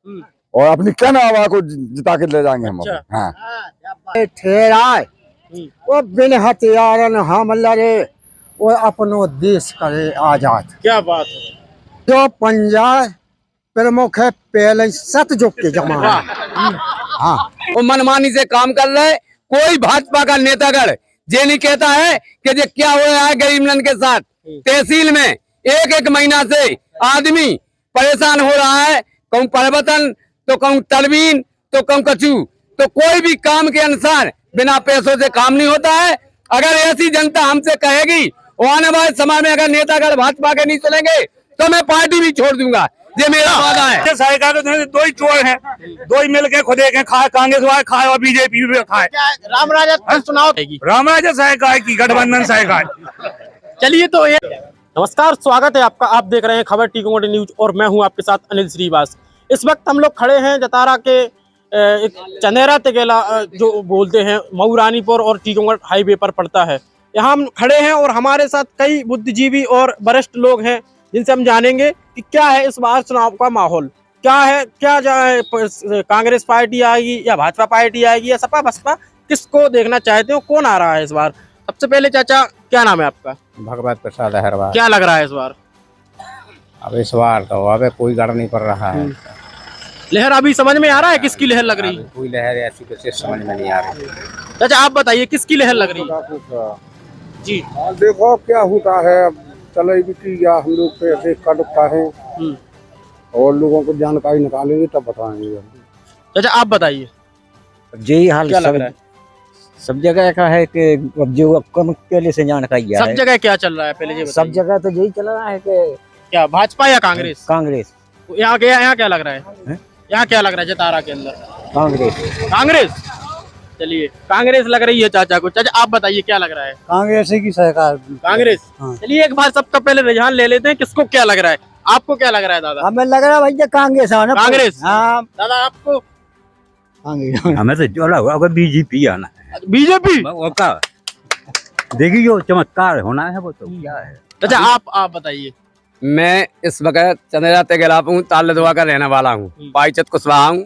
और अपनी कन आवाज को जिता के ले जाएंगे हम। हाँ ठहराए वो बिन हथियारन हम लड़े वो अपनो देश करे आजाद। क्या बात है। जो पंजाब प्रमुख है पहले सतयुग के जमाने। हाँ वो मनमानी से काम कर रहे। कोई भाजपा का नेतागढ़ ये नहीं कहता है कि ये क्या हो रहा है गरीब के साथ। तहसील में एक एक महीना से आदमी परेशान हो रहा है। कहूँ परिवर्तन तो कहूँ तरबीन तो कहूँ कचू, तो कोई भी काम के अनुसार बिना पैसों से काम नहीं होता है। अगर ऐसी जनता हमसे कहेगी और आने वाले समय में अगर नेतागढ़ भाजपा के नहीं चलेंगे तो मैं पार्टी भी छोड़ दूंगा। ये मेरा वादा है। सरकार दो ही चोर हैं, दो ही मिल के खुद एक खाए, कांग्रेस वाले खाए और बीजेपी भी खाए। रामराजा चुनाव रामराजा सरकार की गठबंधन सरकार। चलिए तो ये नमस्कार, स्वागत है आपका। आप देख रहे हैं खबर टी न्यूज और मैं हूं आपके साथ अनिल श्रीवास। इस वक्त हम लोग खड़े हैं जतारा के एक चंदेरा तेगेला जो बोलते हैं मऊरानीपुर और टीकमगढ़ हाईवे पर पड़ता है। यहाँ हम खड़े हैं और हमारे साथ कई बुद्धिजीवी और वरिष्ठ लोग हैं जिनसे हम जानेंगे कि क्या है इस बार चुनाव का माहौल, क्या है, क्या कांग्रेस पार्टी आएगी या भाजपा पार्टी आएगी या सपा बसपा, किसको देखना चाहते हो, कौन आ रहा है इस बार। सबसे पहले चाचा क्या नाम है आपका? भगवत प्रसाद अहरवाल। क्या लग रहा है इस बार? अब इस बार तो अब कोई गढ़ नहीं पड़ रहा है। लहर अभी समझ में आ रहा है किसकी लहर लग रही है? कोई लहर ऐसी विशेष समझ में नहीं आ रही। चाचा आप बताइए किसकी लहर लग रही है? जी देखो क्या होता है, चलेगी कि या हम लोग पे ऐसे कटता है और लोगों को जानकारी निकालेंगे तब बताएंगे। चाचा आप बताइए यही हाल क्या लग रहा है? सब जगह का है कि अब जो कम पहले से जानकारी है। सब जगह क्या चल रहा है पहले ये सब जगह तो यही चल रहा है कि क्या भाजपा या कांग्रेस? कांग्रेस। यहाँ क्या लग रहा है? यहाँ क्या लग रहा है जतारा के अंदर? कांग्रेस। चलिए कांग्रेस लग रही है चाचा को। चाचा आप बताइए क्या लग रहा है? कांग्रेस की सरकार। कांग्रेस। चलिए एक बार सबका पहले रुझान ले लेते हैं, किसको क्या लग रहा है? आपको क्या लग रहा है दादा? हमें लग रहा है भैया कांग्रेस है ना। कांग्रेस। हाँ दादा आपको? हमें तो जो लगा बीजेपी आना है। बीजेपी देखिए जो चमत्कार होना है वो तो क्या है। चाचा आप बताइए। मैं इस वक्त चंदेरा तेगेला हूँ, तालदुआ का रहने वाला हूँ, पाईचंद कुशवाहा हूँ,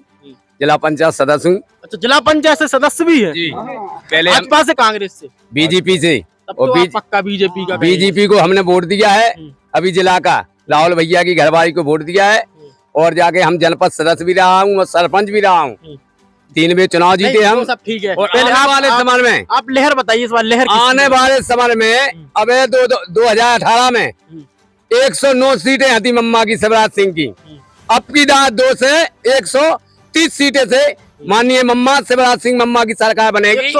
जिला पंचायत सदस्य हूँ। अच्छा जिला पंचायत से सदस्य भी है? जी पहले भाजपा से कांग्रेस से? बीजेपी से। तब तो आप पक्का बीजेपी का? बीजेपी को हमने वोट दिया है। अभी जिला का राहुल भैया की घरवाली को वोट दिया है और जाके हम जनपद सदस्य भी रहा हूँ और सरपंच भी रहा हूँ। 3 बार चुनाव जीते हम। सब ठीक है। और आने वाले समय में आप लहर बताइए इस बार लहर आने वाले समय में अब 2018 में 109 सीटें हती मम्मा की शिवराज सिंह की। अब की 2 से 130 सीटें से माननीय मम्मा शिवराज सिंह मम्मा की सरकार बनेगी।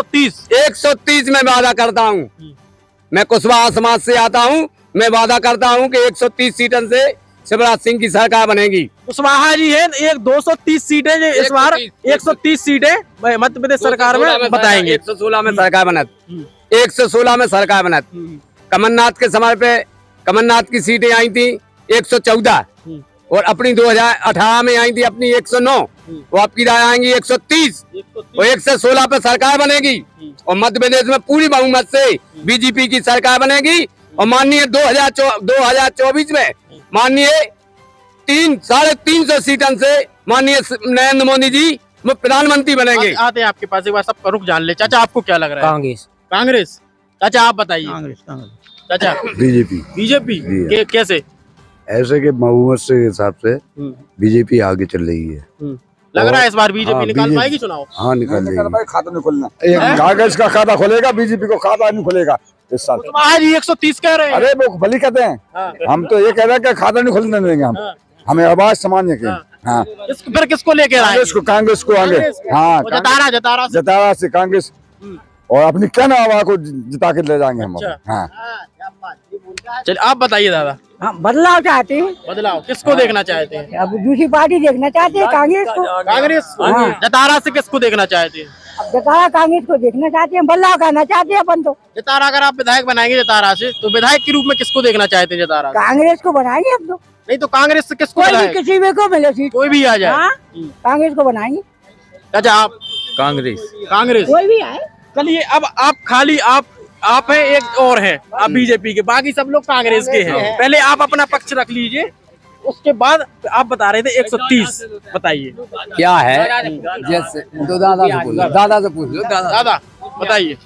130 में वादा करता हूँ। मैं कुशवाहा समाज से आता हूँ, मैं वादा करता हूँ कि 130 सीटों से शिवराज सिंह की सरकार बनेगी। कुशवाहा जी है 230 सीटें इस बार 130 सीटें मध्य प्रदेश सरकार में बताएंगे। 116 में सरकार बनत, 116 में सरकार बनत। कमलनाथ के समय पे कमलनाथ की सीटें आई थी 114 और अपनी 2018 में आई थी अपनी 109। वो आपकी राय आएंगी 130 और 116 पे सरकार बनेगी और मध्य प्रदेश में पूरी बहुमत से बीजेपी की सरकार बनेगी। और माननीय 2024 में माननीय 350 सीटों से माननीय नरेंद्र मोदी जी प्रधानमंत्री बनेंगे। आते हैं आपके पास एक बार सब रुक जान ले। चाचा आपको क्या लग रहा है? कांग्रेस। चाचा आप बताइए। चाचा बीजेपी कैसे? ऐसे के बहुमत से हिसाब से बीजेपी आगे चल रही है। लग रहा है इस बार बीजेपी निकाल पाएगी चुनाव? हाँ निकाल लेगी। खाता नहीं खोलना, कागज का खाता खोलेगा, बीजेपी को खाता नहीं खोलेगा इस साल। आज 130 कह रहे हैं। अरे वो भली कहते हैं। हम तो ये कह रहे हैं कि खाता नहीं खोलने देंगे हम। हमें आवाज समान है। हाँ फिर किसको लेके आए? कांग्रेस को आगे। हाँ जतारा से कांग्रेस और अपनी कन आवाज को जिता के ले जाएंगे हम। हाँ चलिए आप बताइए दादा। हाँ बदलाव चाहते हैं। बदलाव किसको देखना चाहते हैं? अब दूसरी पार्टी देखना चाहते हैं कांग्रेस को। कांग्रेस। जतारा से किसको देखना चाहते हैं? अब जतारा कांग्रेस को देखना चाहते हैं, बदलाव करना चाहते हैं अपन तो। जतारा अगर आप विधायक बनाएंगे जतारा से तो विधायक के रूप में किसको देखना चाहते हैं जतारा? कांग्रेस को बनाएंगे अब तो। नहीं तो कांग्रेस से किसको? किसी में को मिले सीट, कोई भी आ जाए कांग्रेस को बनाएंगे। अच्छा आप? कांग्रेस कोई भी आए। चलिए अब आप खाली आप हैं एक और है, आप बीजेपी के, बाकी सब लोग कांग्रेस के हैं। पहले आप अपना पक्ष रख लीजिए उसके बाद आप बता रहे थे 130, बताइए क्या है जैसे तो दादा से पूछ लो, दादा से पूछ लो, दादा। दादा बताइए।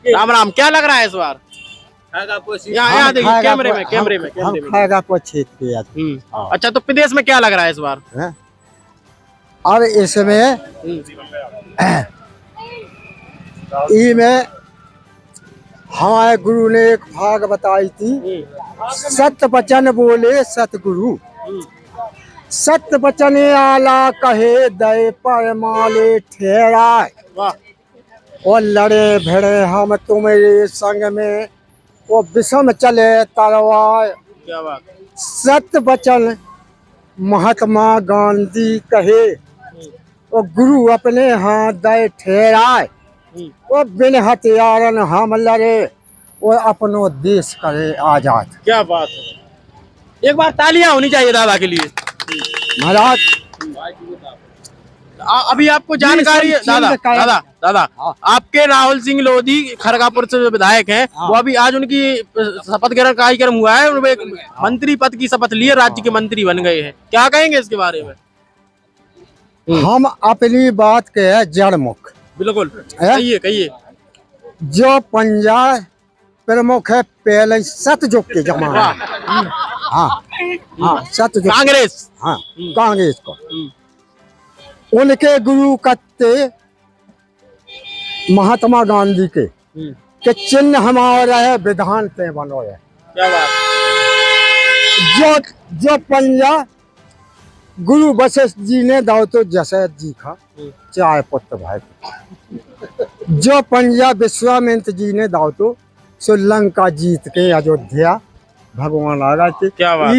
राम राम, क्या लग रहा है इस बार? यहाँ देखिए, कैमरे में कैमरे में हम खाएगा को छेद पे आज। अच्छा, तो प्रदेश में क्या लग रहा है इस बार? हैं? और इसमें में हमारे गुरु ने एक भाग बताई थी, सत्य वचन बोले सतगुरु, सत्य वचन आला कहे दय पर माले ठहराए, वाह, और लड़े भिड़े हम तुम्हारे संग में, वो विषम चले तलवार। क्या बात। सत्य वचन महात्मा गांधी कहे, वो गुरु अपने हाथ दे ठहराए, वो बिन हथियारन हम लड़े, वो अपनो देश करे आजाद। क्या बात है, एक बार तालियां होनी चाहिए दादा के लिए। महाराज अभी आपको जानकारी है दादा, आपके राहुल सिंह लोधी खड़गापुर से जो विधायक हैं, वो अभी आज उनकी शपथ ग्रहण कार्यक्रम हुआ है, उन्होंने एक मंत्री पद की शपथ ली है, राज्य के मंत्री बन गए हैं, क्या कहेंगे इसके बारे में? हम अपनी बात के जड़मुख, बिल्कुल कहिए कहिए। जो पंजाब प्रमुख है पहले सतयुग के जमाना, हाँ हाँ सतयुग, कांग्रेस, हाँ कांग्रेस को, उनके गुरु कत्ते महात्मा गांधी के चिन्ह हमारा है, विधान पे बनो है। क्या बात। जो पंजाब गुरु वशिष्ठ जी ने दाव तो जसैद जी का चाय पुत्र भाई, जो पंजाब विश्वामित्र जी ने दाव तो श्रीलंका जीत के अयोध्या भगवान आ गए थे,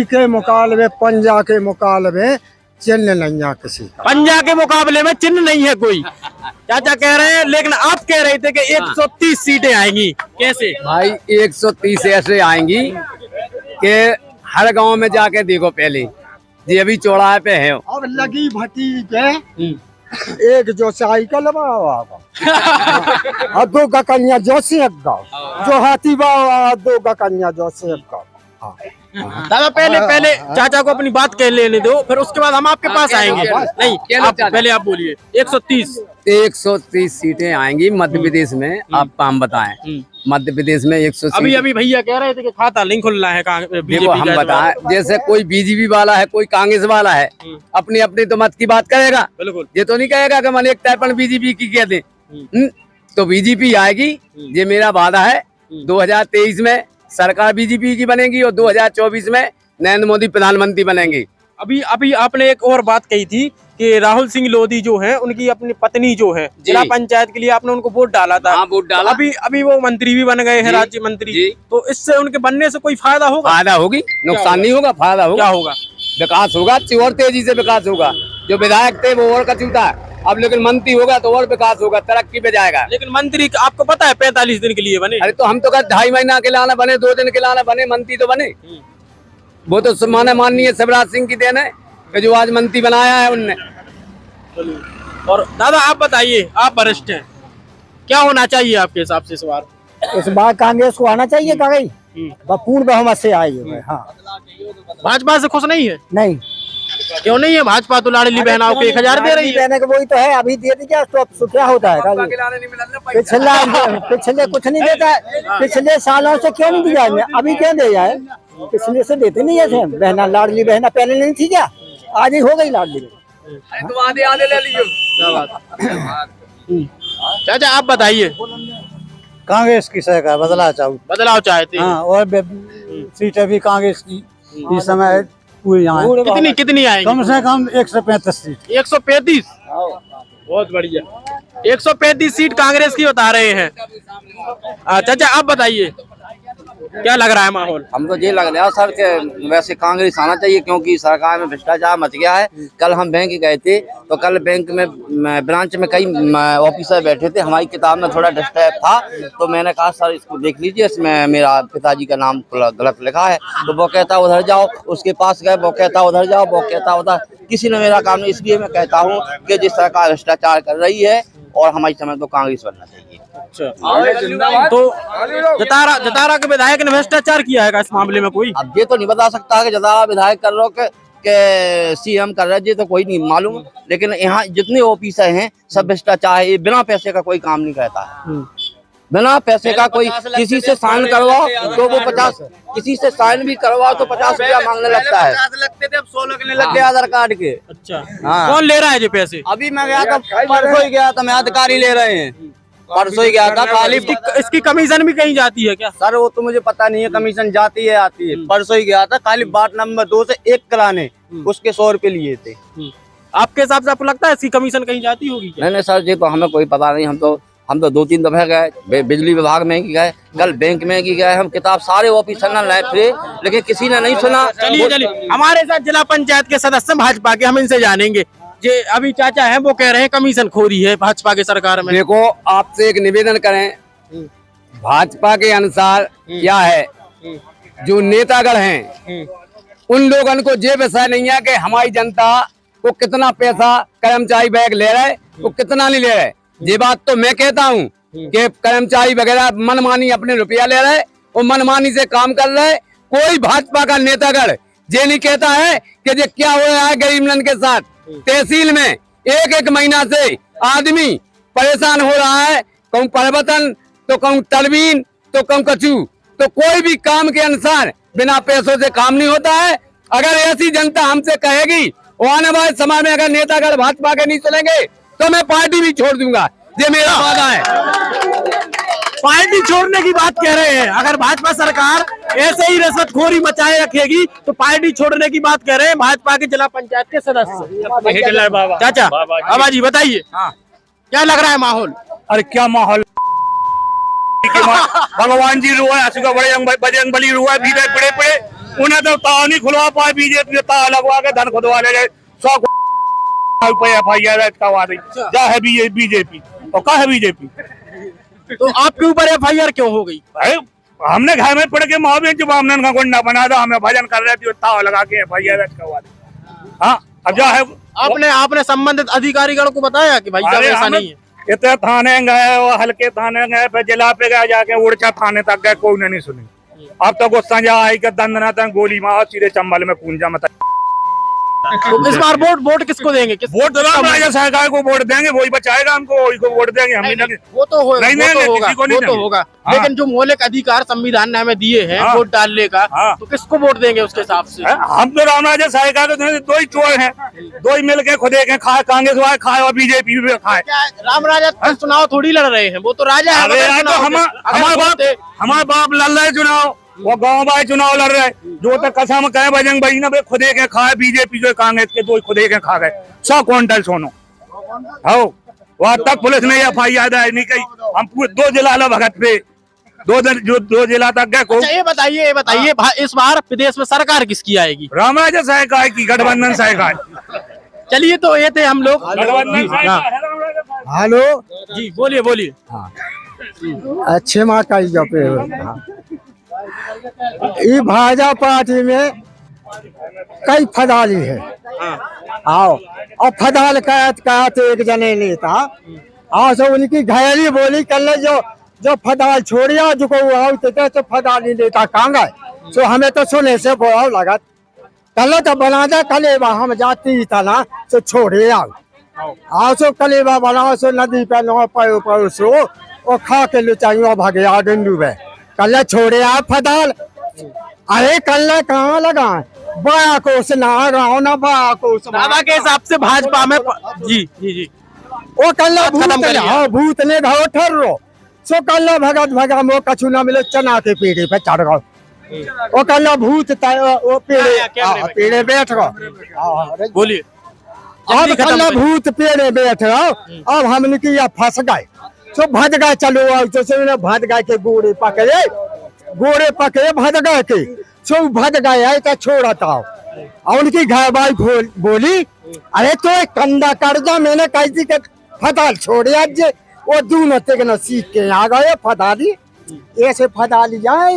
के मुकाबले पंजाब के मुकाबले चिन्ह नहीं है किसी का, पंजाब के मुकाबले में चिन्ह नहीं है कोई, चाचा कह रहे हैं, लेकिन आप कह रहे थे कि 130 सीटें आएंगी, कैसे? भाई 130 ऐसे आएंगी कि हर गांव में जाके देखो, पहले ये अभी चौराहे पे है, अब लगी भटी के एक जो साइकिल और दो गकन्या जो से एक गाँव, जो हाथी बाबा दो गकन्या जो से एक गाँव। दादा पहले चाचा को अपनी बात कह लेने दो, फिर उसके बाद हम आपके पास आएंगे। नहीं, आप पहले आप बोलिए। 130 सीटें आएंगी मध्य प्रदेश में। आपको हम बताएं, मध्य प्रदेश में 100 अभी भैया कह रहे थे कि खाता लिंक खुलना है। देखो हम बताएं, जैसे कोई बीजेपी वाला है, कोई कांग्रेस वाला है, अपनी अपनी तो मत की बात करेगा, बिल्कुल ये तो नहीं कहेगा कि मन एक टाइपन बीजेपी की कह दे। तो बीजेपी आएगी, ये मेरा वादा है। 2023 में सरकार बीजेपी की बनेगी और 2024 में नरेंद्र मोदी प्रधानमंत्री बनेंगे। अभी आपने एक और बात कही थी कि राहुल सिंह लोधी जो है, उनकी अपनी पत्नी जो है, जिला पंचायत के लिए आपने उनको वोट डाला था। हाँ, वोट डाला। अभी वो मंत्री भी बन गए हैं, राज्य मंत्री। तो इससे उनके बनने से कोई फायदा होगा? फायदा होगी, नुकसान नहीं होगा, फायदा होगा। क्या होगा? विकास होगा, और तेजी से विकास होगा। जो विधायक थे वो और कचूता है, अब लेकिन मंत्री होगा तो और विकास होगा, तरक्की पे जाएगा। लेकिन मंत्री आपको पता है 45 दिन के लिए बने। अरे तो हम तो 2.5 महीना के लाना बने, 2 दिन के लाना बने, मंत्री तो बने। वो तो माननीय शिवराज सिंह की देन है कि जो आज मंत्री बनाया है उनने। और दादा आप बताइए, आप वरिष्ठ हैं, क्या होना चाहिए आपके हिसाब से इस बार? इस बार कांग्रेस को आना चाहिए, कांग्रेस पूर्ण बहुमत से आई है। हाँ, भाजपा से खुश नहीं है? नहीं। क्यों नहीं है? भाजपा तो लाडली बहनाओं को 1000 दे रही है। वही तो है, अभी दे दीजिए तो क्या होता है? पिछले कुछ नहीं देता है, पिछले सालों से क्यों नहीं दिया है? अभी क्यों दे जाए? पिछले से देते नहीं है बहना, लाडली बहना पहले नहीं थी क्या? आज ही हो गई लाडली। तो आधे ले लीजिए। चाचा आप बताइए। कांग्रेस की सरकार बदलाव चाहते हैं। हाँ, और सीटें भी कांग्रेस की इस समय पूरी यहाँ कितनी आएंगी? कम से कम 135 सीट। 135, बहुत बढ़िया। 135 सीट कांग्रेस की बता रहे हैं। चाचा आप बताइए, क्या लग रहा है माहौल? हमको ये लग रहा है सर कि वैसे कांग्रेस आना चाहिए, क्योंकि सरकार में भ्रष्टाचार मच गया है। कल हम बैंक गए थे तो कल बैंक में ब्रांच में कई ऑफिसर बैठे थे, हमारी किताब में थोड़ा डिस्टर्ब था, तो मैंने कहा सर इसको देख लीजिए, इसमें मेरा पिताजी का नाम गलत लिखा है। तो वो कहता उधर जाओ, उसके पास गए, वो कहता उधर जाओ, वो कहता उधर। किसी ने मेरा काम नहीं, इसलिए मैं कहता हूँ कि जिस सरकार भ्रष्टाचार कर रही है और हमारी समझ तो कांग्रेस बनना चाहिए। तो जतारा के विधायक ने भ्रष्टाचार किया है इस मामले में कोई? अब ये तो नहीं बता सकता कि जतारा विधायक कर रहे हो के सीएम कर रहे हैं, तो कोई नहीं मालूम, लेकिन यहाँ जितने ऑफिसर हैं सब भ्रष्टाचार है। बिना पैसे का कोई काम नहीं करता है, बिना पैसे का कोई किसी से साइन करवाओ तो वो 50, किसी से साइन भी करवाओ तो 50 रुपया मांगने लगता है। लगते थे, अब 100 लगने लग गए आधार कार्ड के। अच्छा, हाँ। कौन ले रहा है ये पैसे? अभी मैं गया था, परसों ही गया था मैं, अधिकारी ले रहे हैं, परसों ही गया था। खाली इसकी कमीशन भी कहीं जाती है क्या? सर वो तो मुझे पता नहीं है, कमीशन जाती है आती है। परसों ही गया था, खाली वार्ड नंबर 2 से 1 कराने, उसके 100 रुपए लिए थे। आपके हिसाब से आपको लगता है इसकी कमीशन कहीं जाती होगी क्या? नहीं सर, ये तो हमें कोई पता नहीं। हम तो 2-3 दफे गए, बिजली विभाग में गए, कल बैंक में गए, हम किताब सारे ऑफिसर न लाए फिरे, लेकिन किसी ने नहीं सुना। चलिए हमारे साथ जिला पंचायत के सदस्य भाजपा के, हम इनसे जानेंगे। ये अभी चाचा हैं, वो कह रहे हैं कमीशन खोरी है भाजपा की सरकार में। देखो, आपसे एक निवेदन करें, भाजपा के अनुसार क्या है, जो नेतागण हैं उन लोगों को ये विषय नहीं है कि हमारी जनता को कितना पैसा कर्मचारी बैग ले रहे, वो कितना नहीं ले रहे। ये बात तो मैं कहता हूँ कि कर्मचारी वगैरह मनमानी अपने रुपया ले रहे और मनमानी से काम कर रहे। कोई भाजपा का नेतागण ये नहीं कहता है कि ये क्या हो रहा है गरीब नंद के साथ। तहसील में एक महीना से आदमी परेशान हो रहा है, कहूँ परिवर्तन तो कहूँ तलवीन तो कहूँ कचू, तो कोई भी काम के अनुसार बिना पैसों से काम नहीं होता है। अगर ऐसी जनता हमसे कहेगी और आने वाले समय में अगर नेतागण भाजपा के नहीं चलेंगे तो मैं पार्टी भी छोड़ दूंगा, ये मेरा वादा है। पार्टी छोड़ने की बात कह रहे हैं, अगर भाजपा सरकार ऐसे ही रिश्वतखोरी मचाए रखेगी तो पार्टी छोड़ने की बात कह रहे हैं भाजपा के जिला पंचायत के सदस्य। चाचा बाबा जी बताइए, क्या लग रहा है माहौल? अरे क्या माहौल, भगवान जी रुआ, बजरंग बली रुआ, भीतर पड़े पड़े, उन्हें तो ताव नहीं खुलवा पाए, बीजेपी ताव लगवा के धन खुदवा ले जाए। 100 FIR करवा दी, क्या है बीजेपी और क्या है बीजेपी? तो आपके ऊपर FIR क्यों हो गई? हमने घर में पढ़ के मावे जो बामनन का गुंडा बना दो, हमें भजन कर रहे थे, ताव लगा के FIR करवा दी। हाँ, अब जो है आपने संबंधित अधिकारीगण को बताया कि भाई साहब ऐसा नहीं है? इतने थाने गए और हल्के थाने गए, फिर जिला पे गए, जाके उड़चा थाने तक गए, कोई ने नहीं सुनी। अब तो गुस्सा जा आई के दंदना तक गोली मार सीधे चंबल में पूंजा मत। तो इस बार वोट किसको देंगे? वोट राजा सरकार को वोट देंगे, वही बचाएगा हमको, वही को वोट देंगे। हम नहीं, वो तो होगा, वो तो होगा। हाँ। लेकिन जो मौलिक अधिकार संविधान ने हमें दिए हैं हाँ। वोट डालने का, हाँ। तो किसको वोट देंगे उसके हिसाब से? हम तो रामराजा सरकार के 2 ही चोर हैं, 2 ही मिल के खुद एक खाए, कांग्रेस वाले खाए और बीजेपी भी खाए। राम राजा चुनाव थोड़ी लड़ रहे हैं, वो तो राजा है। हमारे बाप लड़ रहे चुनाव, वो गाँव भाई चुनाव लड़ रहे, जो तक कसम कहे बजरंग बली ने खुदे के खाए, बीजेपी जो कांग्रेस के 2 खुदे के खा गए 100 क्विंटल सोनो। हो वहां तक पुलिस ने FIR नहीं कही, हम 2 जिला भगत पे 2 जिला तक गए। अच्छा, ये बताइए इस बार प्रदेश में सरकार किसकी आएगी? रामराजा सरकार की, गठबंधन सरकार। चलिए, तो ये थे हम लोग। हेलो जी, बोलिए। अच्छे माँ का जपे ये भाजपा पार्टी में कई फदाली है। आओ और फदाल कहते एक जने नेता आओ सो उनकी घायली बोली कर ले, जो फदाल छोड़िया जो तो फदाली नेता कहाँ गए। सो हमें तो सुने से बोला लगा कल तो बना दे, कलेबा हम जाती था ना सो छोड़े आओ सो कलेबा बनाओ सो नदी पे नो पर सो और खा के लुचाइयो भागे आ डूबे कल छोड़े आ फदाल। अरे कल कहाँ लगा बाया कोस ना गाँव ना बाया कोस। बाबा के हिसाब से भाजपा में जी वो कल भूत ने घाव ठर्रो सो कल भगा मो कछु ना मिले, चना के पेड़े पे चढ़ गो, वो कल भूत वो पेड़े बैठ गो। बोलिए। अब कल भूत पेड़े बैठ गो, अब हमने की फंस गए सो भज गए। चलो तो भज गए के गोड़े पकड़े भज गए के सो भज गए तो छोड़ा था। और उनकी घर भाई बोली अरे तो एक कंधा कर दो, मैंने कैसी के फदाल छोड़े आज वो दोनों तेग न सीख के आ गए फदाली, ऐसे फदाली जाए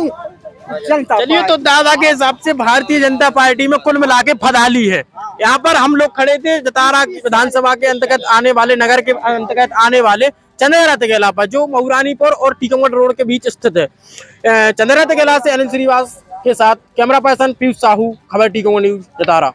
जनता चलिए, तो दादा के हिसाब से भारतीय जनता पार्टी में कुल मिला के फदाली है। यहाँ पर हम लोग खड़े थे जतारा विधानसभा के अंतर्गत आने वाले, नगर के अंतर्गत आने वाले चंदेरा तकेला पर, जो मऊरानीपुर और टीकमगढ़ रोड के बीच स्थित है। चंदेरा तकेला से अनिल श्रीवास के साथ कैमरा पर्सन पीयूष साहू, खबर टीकमगढ़ न्यूज जतारा।